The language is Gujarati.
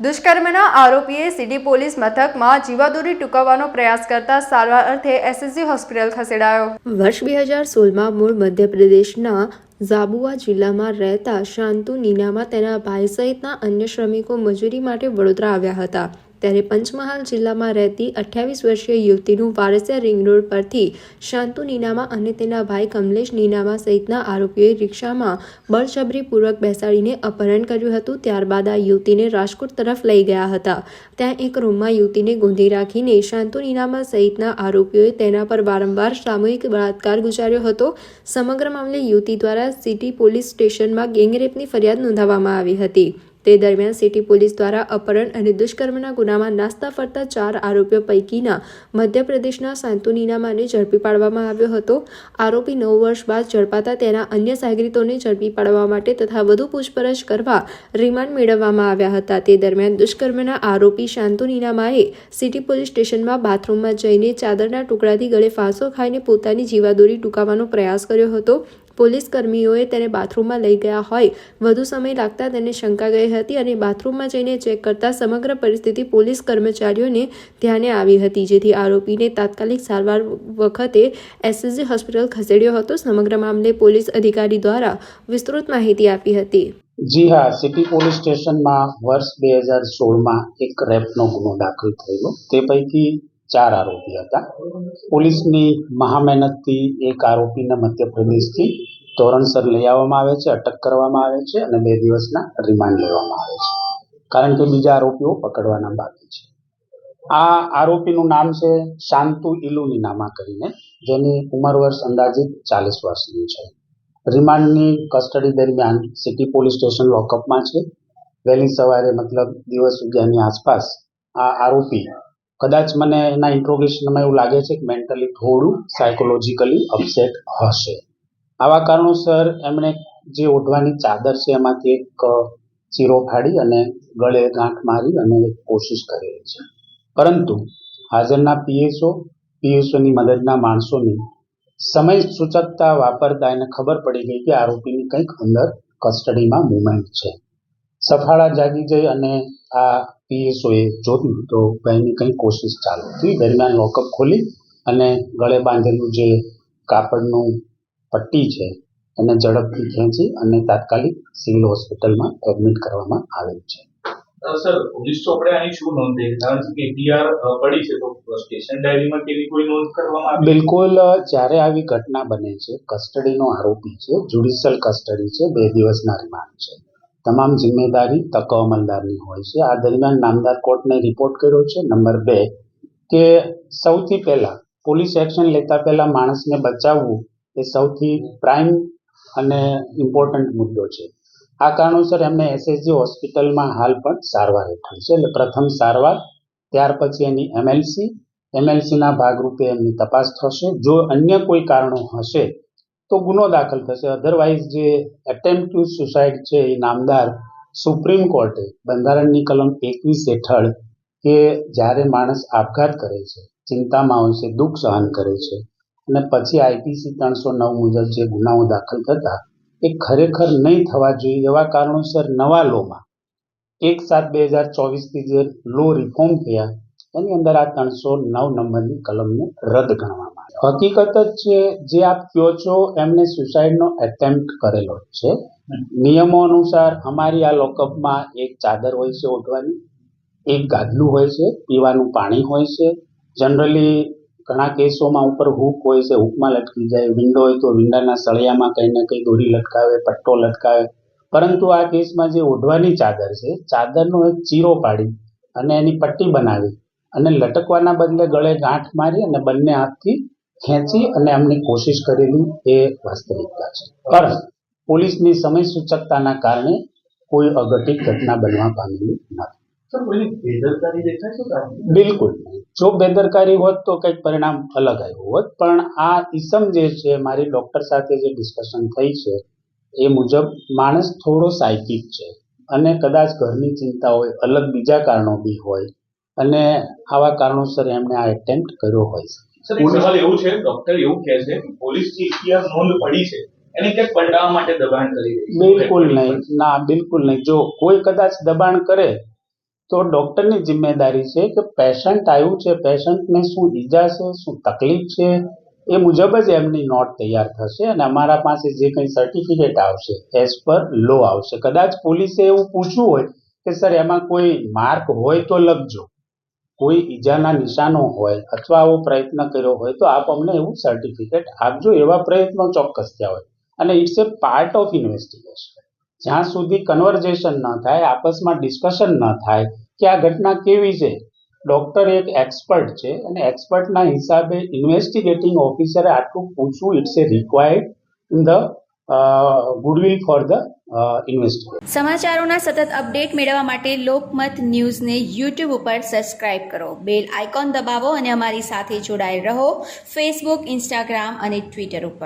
દુષ્કર્મના આરોપીએ સિટી પોલીસ મથકમાં જીવાદોરી ટૂંકાવવાનો પ્રયાસ કરતા સારવાર અર્થે એસએસજી હોસ્પિટલ ખસેડાયો। વર્ષ 2016માં મૂળ મધ્યપ્રદેશના ઝાબુઆ જિલ્લામાં રહેતા શાંતુ નીનામા તેના ભાઈ સહિતના અન્ય શ્રમિકો મજૂરી માટે વડોદરા આવ્યા હતા। ત્યારે પંચમહાલ જિલ્લામાં રહેતી 28 વર્ષીય યુવતીનું વારસિયા રિંગ રોડ પરથી શાંતુ નીનામા અને તેના ભાઈ કમલેશ નીનામા સહિતના આરોપીઓએ રિક્ષામાં બળજબરીપૂર્વક બેસાડીને અપહરણ કર્યું હતું। ત્યારબાદ આ યુવતીને રાજકોટ તરફ લઈ ગયા હતા। ત્યાં એક રૂમમાં યુવતીને ગોંધી રાખીને શાંતુ નીનામા સહિતના આરોપીઓએ તેના પર વારંવાર સામૂહિક બળાત્કાર ગુજાર્યો હતો। સમગ્ર મામલે યુવતી દ્વારા સિટી પોલીસ સ્ટેશનમાં ગેંગરેપની ફરિયાદ નોંધાવવામાં આવી હતી। તે દરમિયાન સિટી પોલીસ દ્વારા અપહરણ અને દુષ્કર્મના ગુનામાં નાસ્તા ફરતા 4 આરોપીઓ પૈકીના મધ્યપ્રદેશના શાંતુ નીનામાને ઝડપી પાડવામાં આવ્યો હતો। આરોપી 9 વર્ષ બાદ ઝડપાતા તેના અન્ય સાગરીતોને ઝડપી પાડવા માટે તથા વધુ પૂછપરછ કરવા રિમાન્ડ મેળવવામાં આવ્યા હતા। તે દરમિયાન દુષ્કર્મના આરોપી શાંતુ નીનામાએ સિટી પોલીસ સ્ટેશનમાં બાથરૂમમાં જઈને ચાદરના ટુકડાથી ગળે ફાંસો ખાઈને પોતાની જીવાદોરી ટૂંકાવવાનો પ્રયાસ કર્યો હતો। પોલીસ કર્મીઓએ તેને બાથરૂમમાં લઈ ગયા હોય વધુ સમય લાગતા તેને શંકા ગઈ હતી અને બાથરૂમમાં જઈને ચેક કરતા સમગ્ર પરિસ્થિતિ પોલીસ કર્મચારીઓને ધ્યાને આવી હતી, જેથી આરોપીને તાત્કાલિક સારવાર વખતે એસએસજી હોસ્પિટલ ખસેડ્યો હતો। સમગ્ર મામલે પોલીસ અધિકારી દ્વારા વિસ્તૃત માહિતી આપી હતી। જી હા, સિટી પોલીસ સ્ટેશનમાં વર્ષ 2016માં એક રેપનો ગુનો દાખલ થયેલો। તે પૈકી 4 આરોપી હતા। પોલીસની મહામહેનતથી એક આરોપીને મધ્યપ્રદેશથી ધોરણસર લઈ આવવામાં આવે છે, અટક કરવામાં આવે છે અને 2 દિવસના રિમાન્ડ લેવામાં આવે છે, કારણ કે બીજા આરોપીઓ પકડવાના બાકી છે। આ આરોપીનું નામ છે શાંતુ ઇલુ નીનામા કરીને, જેની ઉંમર વર્ષ અંદાજિત 40 વર્ષની છે। રિમાન્ડની કસ્ટડી દરમિયાન સિટી પોલીસ સ્ટેશન લોકઅપમાં છે। વહેલી સવારે મતલબ દિવસ ઉગ્યાની આસપાસ આ આરોપી કદાચ મને એના ઇન્ટ્રોગેશનમાં એવું લાગે છે કે મેન્ટલી થોડું સાયકોલોજીકલી અપસેટ હશે। આવા કારણોસર એમણે જે ઓઢવાની ચાદર છે એમાંથી એક ચીરો ફાડી અને ગળે ગાંઠ મારી અને કોશિશ કરેલી છે, પરંતુ હાજરના પીએસઓની મદદના માણસોની સમય સૂચકતા વાપરતા એને ખબર પડી ગઈ કે આરોપીની કંઈક અંદર કસ્ટડીમાં મુવમેન્ટ છે। સફાળા જાગી જઈ અને આ પીએસઓએ જોયું તો ભાઈની કંઈ કોશિશ ચાલુ હતી। દરમિયાન લોકઅપ ખોલી અને ગળે બાંધેલું જે કાપડનું પટ્ટી છે એને ઝડપથી ખેંચી અને તાત્કાલિક સિવિલ હોસ્પિટલમાં એડમિટ કરવામાં આવેલ છે। સર, પોલીસ ચોપડે આની શું નોંધ થઈ? કારણ કે એફઆઈઆર પડી છે તો સ્ટેશન ડાયરીમાં કેવી કોઈ નોંધ કરવામાં આવી? બિલકુલ, જ્યારે આવી ઘટના બને છે, કસ્ટડીનો આરોપી છે, જ્યુડિશિયલ કસ્ટડી છે, 2 દિવસના રિમાન્ડ છે, તમામ જિમ્મેદારી તક અમલદારની હોય છે। આ દરમિયાન નામદાર કોર્ટને રિપોર્ટ કર્યો છે। નંબર 2 કે સૌથી પહેલા પોલીસ એક્શન લેતા પહેલા માણસને બચાવવું એ સૌથી પ્રાઇમ અને ઇમ્પોર્ટન્ટ મુદ્દો છે। આ કારણોસર એમને એસએસજી હોસ્પિટલમાં હાલ પણ સારવાર હેઠળ છે। એટલે પ્રથમ સારવાર, ત્યાર પછી એની એમએલસીના ભાગરૂપે એમની તપાસ થશે। જો અન્ય કોઈ કારણો હશે તો ગુનો દાખલ થશે। અધરવાઇઝ જે એટેમ્પ્ટ સુસાઇડ છે એ નામદાર સુપ્રીમ કોર્ટે બંધારણની કલમ 21 હેઠળ કે જ્યારે માણસ આપઘાત કરે છે, ચિંતામાં હોય છે, દુઃખ સહન કરે છે અને પછી આઈપીસી 309 મુજબ જે ગુનાઓ દાખલ થતા એ ખરેખર નહીં થવા જોઈએ એવા કારણોસર નવા લોમાં 1/7/2024થી જે લો રિફોર્મ થયા એની અંદર આ 309 નંબરની કલમને રદ ગણવામાં આવી। હકીકત જ છે જે આપ કહો છો એમને સુસાઇડનો એટેમ્પ્ટ કરેલો છે। નિયમો અનુસાર અમારી આ લોકઅપમાં એક ચાદર હોય છે ઓઢવાની, એક ગાદલું હોય છે, પીવાનું પાણી હોય છે, જનરલી ઘણા કેસોમાં ઉપર હૂક હોય છે, હૂકમાં લટકી જાય, વિન્ડો હોય તો વિન્ડાના સળિયામાં કંઈ ને કંઈ દોરી લટકાવે, પટ્ટો લટકાવે, પરંતુ આ કેસમાં જે ઓઢવાની ચાદર છે, ચાદરનો એક ચીરો પાડી અને એની પટ્ટી બનાવી અને લટકવાના બદલે ગળે ગાંઠ મારી અને બંને હાથથી ખેંચી અને એમની કોશિશ કરેલી એ વાસ્તવિકતા છે। પરંતુ પોલીસની સમય સૂચકતાના કારણે કોઈ અઘટિત ઘટના બનવા પામેલી નથી। બિલકુલ નહીં। જો બેદરકારી હોત તો કંઈક પરિણામ અલગ આવ્યું હોત, પણ આ ઇસમ જે છે, મારી ડૉક્ટર સાથે જે ડિસ્કશન થઈ છે એ મુજબ માણસ થોડો સાયકિક છે અને કદાચ ઘરની ચિંતા હોય, અલગ બીજા કારણો બી હોય અને આવા કારણોસર એમણે આ એટેમ્પ્ટ કર્યો હોય છે। સર, એક સવાલ એવું છે, ડોક્ટર એવું કહે છે કે પોલીસ જે ઇતિહાસ નોંધ પડી છે એને ક્યાંક પલટાવવા માટે દબાણ કરી રહી છે? બિલકુલ નહીં, ના બિલકુલ નહીં। જો કોઈ કદાચ દબાણ કરે તો ડૉક્ટરની જિમ્મેદારી છે કે પેશન્ટ આવ્યું છે, પેશન્ટને શું ઈજા છે, શું તકલીફ છે, એ મુજબ જ એમની નોટ તૈયાર થશે અને અમારા પાસે જે કંઈ સર્ટિફિકેટ આવશે એઝ પર લો આવશે. કદાચ પોલીસે એવું પૂછવું હોય કે સર એમાં કોઈ માર્ક હોય તો લખજો, કોઈ ઈજાના નિશાનો હોય અથવા આવો પ્રયત્ન કર્યો હોય તો આપ અમને એવું સર્ટિફિકેટ આપજો. એવા પ્રયત્નો ચોક્કસ થયા હોય અને it's a part of investigation. જ્યાં સુધી કન્વર્ઝેશન ન થાય, આપસમાં ડિસ્કશન ન થાય કે આ ઘટના કેવી છે, ડૉક્ટર એક એક્સપર્ટ છે અને એક્સપર્ટના હિસાબે ઇન્વેસ્ટિગેટિંગ ઓફિસરે આટલું પૂછવું it's a required in the goodwill for the investigation. સમાચારોના સતત અપડેટ મેળવવા માટે લોકમત ન્યૂઝને યુટ્યુબ ઉપર સબસ્ક્રાઇબ કરો, બેલ આઇકોન દબાવો અને અમારી સાથે જોડાયેલ રહો ફેસબુક, ઇન્સ્ટાગ્રામ અને ટ્વિટર ઉપર.